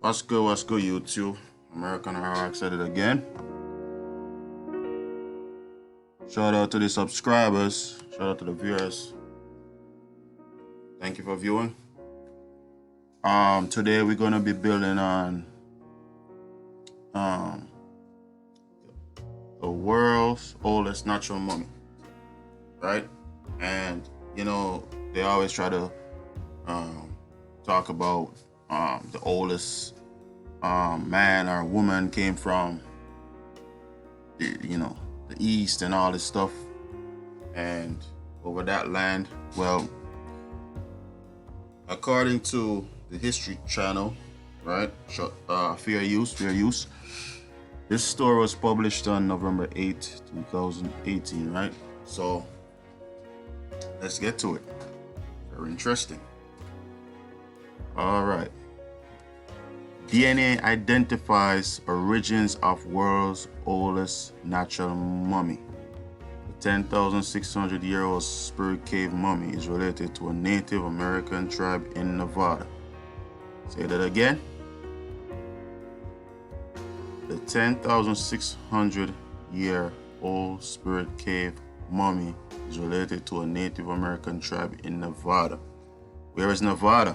What's good, YouTube? American Horror said it again. Shout out to the subscribers. Shout out to the viewers. Thank you for viewing. Today we're gonna be building on the world's oldest natural mummy, right? And you know they always try to talk about the oldest man or woman came from the east and all this stuff, and over that land. Well, according to the History Channel, right? Fair use. This story was published on November 8, 2018, right? So let's get to it. Very interesting. All right. DNA identifies origins of world's oldest natural mummy. The 10,600-year-old Spirit Cave mummy is related to a Native American tribe in Nevada. Say that again. The 10,600-year-old Spirit Cave mummy is related to a Native American tribe in Nevada. Where is Nevada?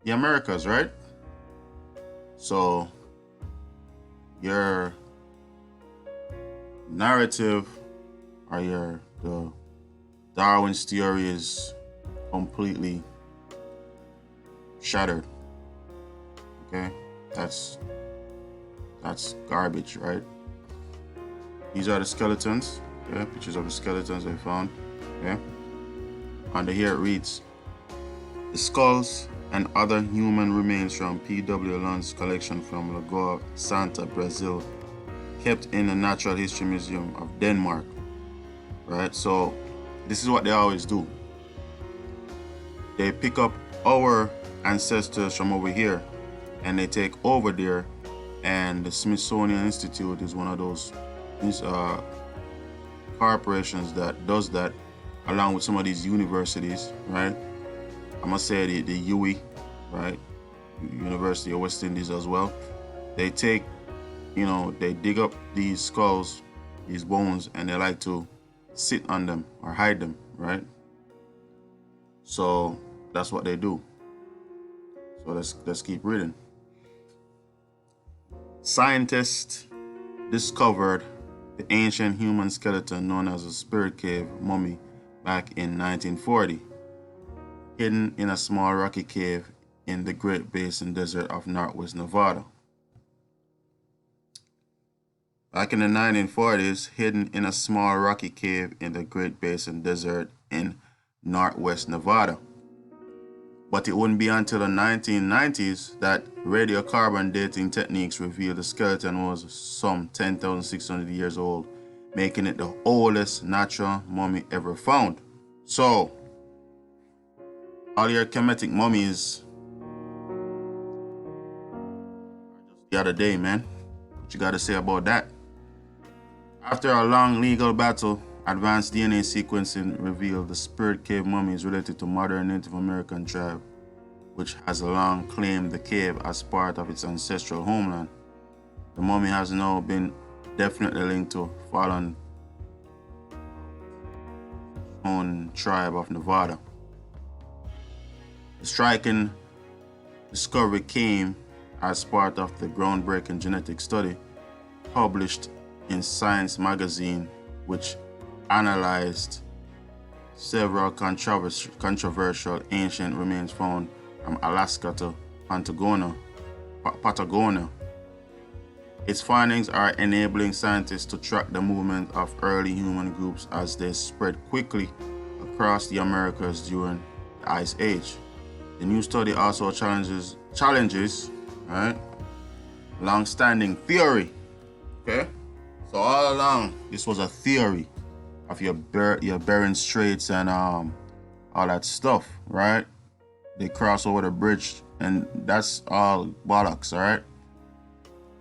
The Americas, right? So your narrative or the Darwin's theory is completely shattered. Okay, that's garbage, right? These are the skeletons. Okay, pictures of the skeletons they found. Okay, under here it reads: the skulls and other human remains from P.W. Lund's collection from Lagoa Santa, Brazil, kept in the Natural History Museum of Denmark. Right, so this is what they always do. They pick up our ancestors from over here and they take over there, and the Smithsonian Institute is one of those corporations that does that, along with some of these universities, right? I'm gonna say the UE, right? University of West Indies as well. They take, they dig up these skulls, these bones, and they like to sit on them or hide them, right? So that's what they do. So let's keep reading. Scientists discovered the ancient human skeleton known as a Spirit Cave mummy back in 1940. Hidden in a small rocky cave in the Great Basin Desert of northwest Nevada. Back in the 1940s, hidden in a small rocky cave in the Great Basin Desert in northwest Nevada. But it wouldn't be until the 1990s that radiocarbon dating techniques revealed the skeleton was some 10,600 years old, making it the oldest natural mummy ever found. So, all your Kemetic mummies the other day, man. What you got to say about that? After a long legal battle, advanced DNA sequencing revealed the Spirit Cave mummy is related to modern Native American tribe, which has long claimed the cave as part of its ancestral homeland. The mummy has now been definitely linked to fallen tribe of Nevada. The striking discovery came as part of the groundbreaking genetic study published in Science magazine, which analyzed several controversial ancient remains found from Alaska to Patagonia. Its findings are enabling scientists to track the movement of early human groups as they spread quickly across the Americas during the Ice Age. The new study also challenges, right, long-standing theory. Okay, so all along this was a theory of your Bering Straits and all that stuff, right? They cross over the bridge, and that's all bollocks, all right?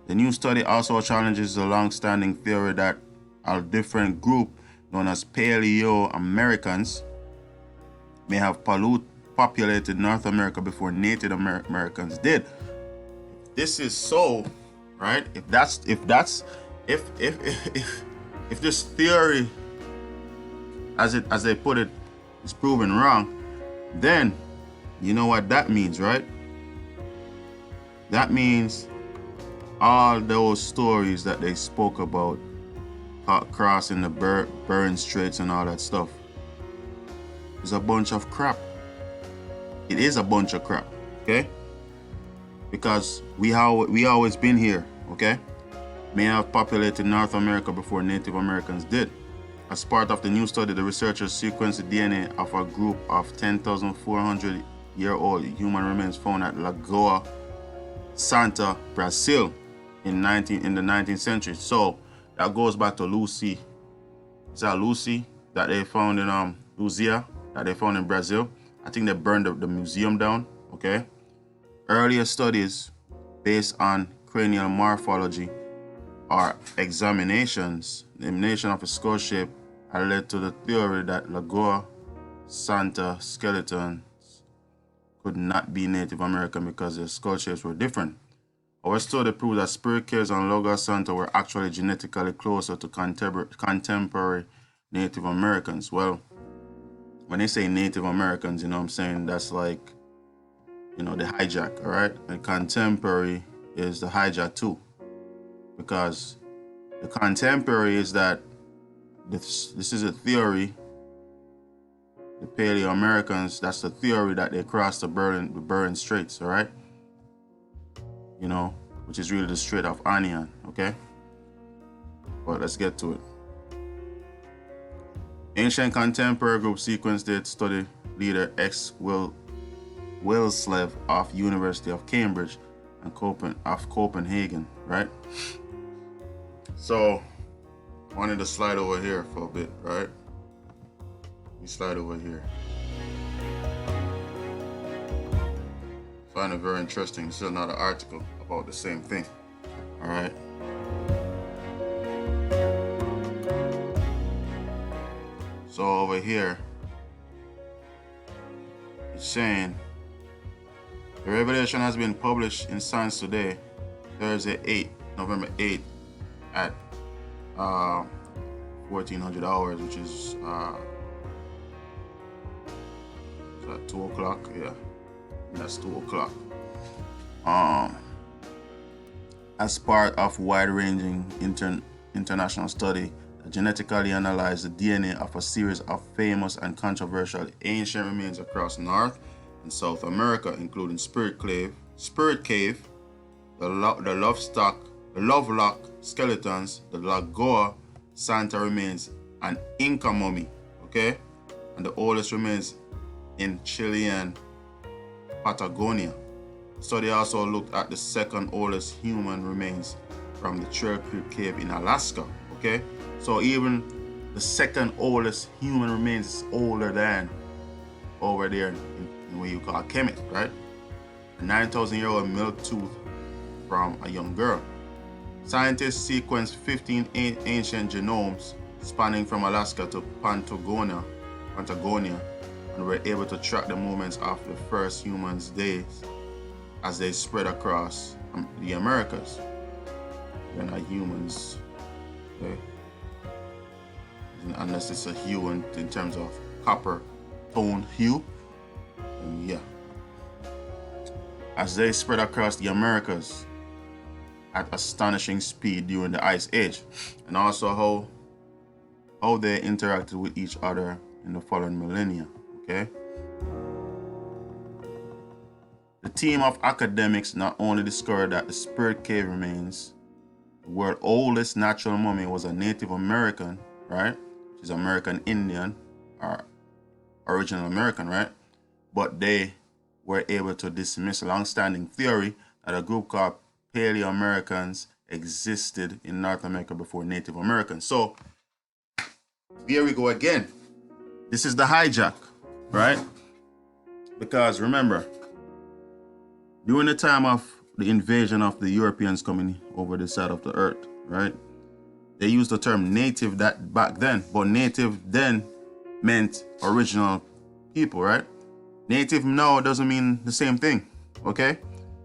The new study also challenges the long-standing theory that a different group known as Paleo-Americans may have populated North America before Native Americans did. This is so, right? If this theory, as they put it, is proven wrong, then you know what that means, right? That means all those stories that they spoke about crossing the Bering Straits and all that stuff is a bunch of crap. It is a bunch of crap, okay? Because we always been here, okay? May have populated North America before Native Americans did. As part of the new study, the researchers sequenced the DNA of a group of 10,400-year-old human remains found at Lagoa Santa, Brazil in the 19th century. So that goes back to Lucy. Is that Lucy that they found in Luzia, that they found in Brazil? I think they burned the museum down, okay? Earlier studies based on cranial morphology or examinations, the elimination of a skull shape had led to the theory that Lagoa Santa skeletons could not be Native American because their skull shapes were different. Our study proved that spirit caves on Lagoa Santa were actually genetically closer to contemporary Native Americans. Well, when they say Native Americans, you know what I'm saying, that's like, you know, the hijack, all right? And contemporary is the hijack too. Because the contemporary is that this is a theory. The Paleo-Americans, that's the theory that they crossed the Bering Straits, all right? You know, which is really the Strait of Anian, okay? But let's get to it. Ancient contemporary group sequence date study leader X. Wilslev of University of Cambridge and Copenhagen, right? So, I wanted to slide over here for a bit, right? We slide over here. Find it very interesting. This is another article about the same thing, all right? So over here, it's saying, the revelation has been published in Science Today, Thursday, November 8th at 1400 hours, which is at 2 o'clock. Yeah, that's 2 o'clock. As part of wide-ranging international study that genetically analyzed the DNA of a series of famous and controversial ancient remains across North and South America, including Spirit Cave, the Lovelock skeletons, the Lagoa Santa remains, and Inca mummy, okay? And the oldest remains in Chilean Patagonia. The study also looked at the second oldest human remains from the Trail Creek Cave in Alaska, okay? So even the second oldest human remains is older than over there in what you call Kemet, right? A 9,000-year-old milk tooth from a young girl. Scientists sequenced 15 ancient genomes spanning from Alaska to Patagonia, and were able to track the movements of the first humans' days as they spread across the Americas. They're not humans, okay? Unless it's a hue in terms of copper tone hue. And yeah. As they spread across the Americas at astonishing speed during the Ice Age, and also how they interacted with each other in the following millennia, okay? The team of academics not only discovered that the Spirit Cave remains, the world's oldest natural mummy, was a Native American, right? Which is American Indian, or original American, right? But they were able to dismiss a long-standing theory that a group called Paleo-Americans existed in North America before Native Americans. So here we go again. This is the hijack, right? Because remember, during the time of the invasion of the Europeans coming over the side of the earth, right? They used the term native back then, but native then meant original people, right? Native now doesn't mean the same thing. Okay,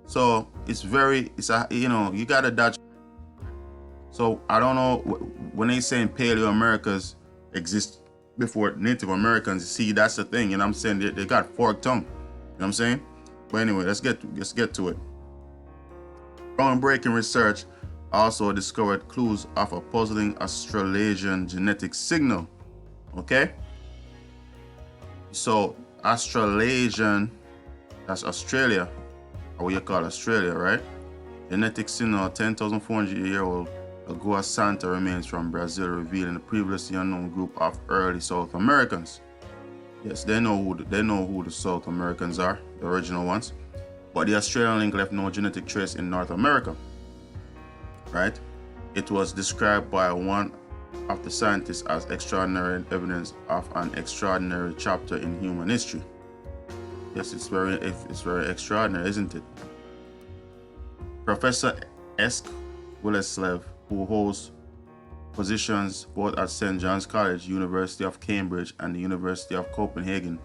so it's a, you know, you gotta dodge. So I don't know when they saying Paleo Americas exist before Native Americans. See, that's the thing, and I'm saying they got forked tongue. You know what I'm saying? But anyway, let's get to it. Groundbreaking research also discovered clues of a puzzling Australasian genetic signal. Okay, so Australasian, that's Australia, or what you call Australia, right? Genetic signal, 10,400-year-old Lagoa Santa remains from Brazil, revealing a previously unknown group of early South Americans. Yes, they know who the South Americans are, the original ones. But the Australian link left no genetic trace in North America. Right? It was described by one of the scientists as extraordinary evidence of an extraordinary chapter in human history. Yes, it's very extraordinary, isn't it? Professor Esk Willerslev, who holds positions both at St. John's College, University of Cambridge, and the University of Copenhagen,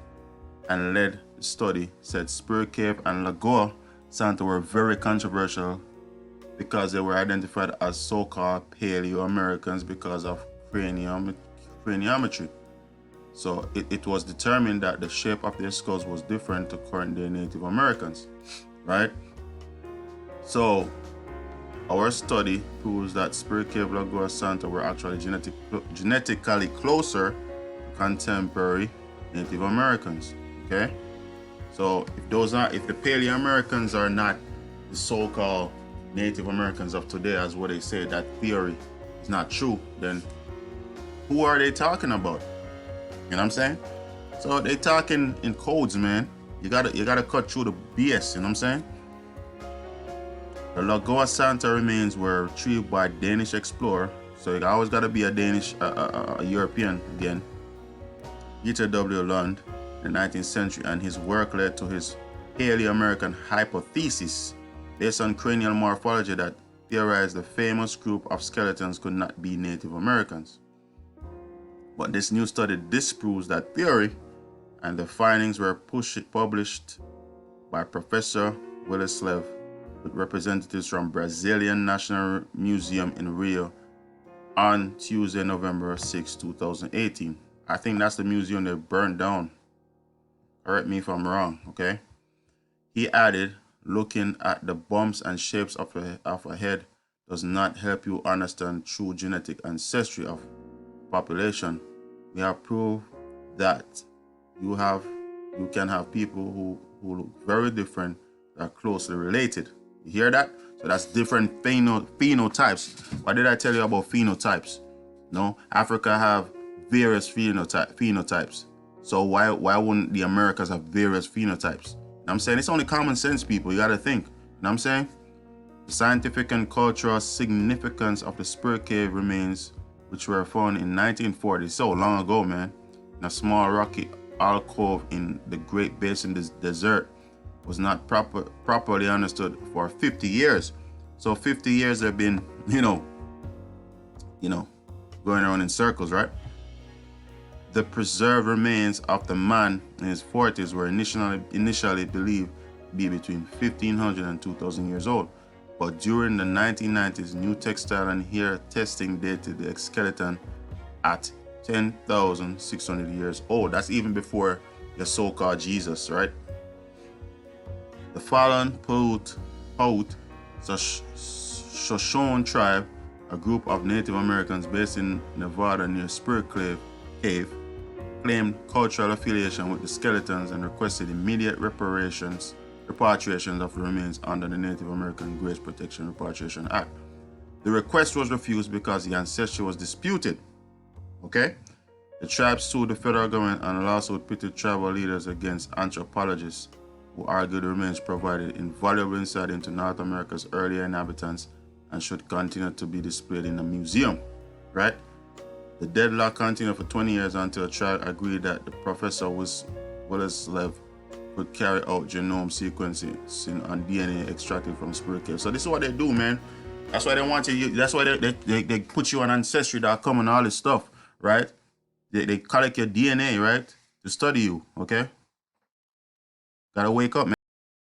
and led the study, said Spirit Cave and Lagoa Santa were very controversial because they were identified as so-called Paleo-Americans because of craniometry. So it was determined that the shape of their skulls was different to current-day Native Americans, right? So our study proves that Spirit Cave Lagoa Santa were actually genetically closer to contemporary Native Americans. Okay, so if the Paleo Americans are not the so-called Native Americans of today, as what they say, that theory is not true, then who are they talking about? You know what I'm saying? So they talking in codes, man. You gotta cut through the BS. You know what I'm saying? The Lagoa Santa remains were retrieved by Danish explorer, so you always gotta be a Danish, a European again. Peter W. Lund in the 19th century, and his work led to his Paleo-American hypothesis based on cranial morphology that theorized the famous group of skeletons could not be Native Americans. But this new study disproves that theory, and the findings were published by Professor Willerslev with representatives from Brazilian National Museum in Rio on Tuesday, November 6, 2018. I think that's the museum they burned down. Correct me if I'm wrong, okay? He added, looking at the bumps and shapes of a head does not help you understand true genetic ancestry of population. We have proved that you can have people who look very different that are closely related. You hear that? So that's different phenotypes. What did I tell you about phenotypes? No, Africa have various phenotypes. So why wouldn't the Americas have various phenotypes? You know what I'm saying? It's only common sense, people. You got to think. You know what I'm saying? The scientific and cultural significance of the Spirit Cave remains, which were found in 1940, so long ago, man, in a small rocky alcove in the Great Basin Desert, was not properly understood for 50 years. So 50 years they've been, going around in circles, right? The preserved remains of the man in his 40s were initially believed to be between 1,500 and 2,000 years old. But during the 1990s, new textile and hair testing dated the skeleton at 10,600 years old. That's even before the so-called Jesus, right? The fallen Paiute Shoshone tribe, a group of Native Americans based in Nevada near Spirit Cave, claimed cultural affiliation with the skeletons and requested immediate repatriations of the remains under the Native American Graves Protection Repatriation Act. The request was refused because the ancestry was disputed. Okay? The tribe sued the federal government, and a lawsuit pitted tribal leaders against anthropologists who argued the remains provided invaluable insight into North America's earlier inhabitants and should continue to be displayed in a museum. Right? The deadlock continued for 20 years until a tribe agreed that the Professor Willerslev could carry out genome sequencing on DNA extracted from Spirit Cave. So this is what they do, man. That's why they want you. That's why they put you on Ancestry.com and all this stuff, right? They collect your DNA, right, to study you, okay? Gotta wake up, man.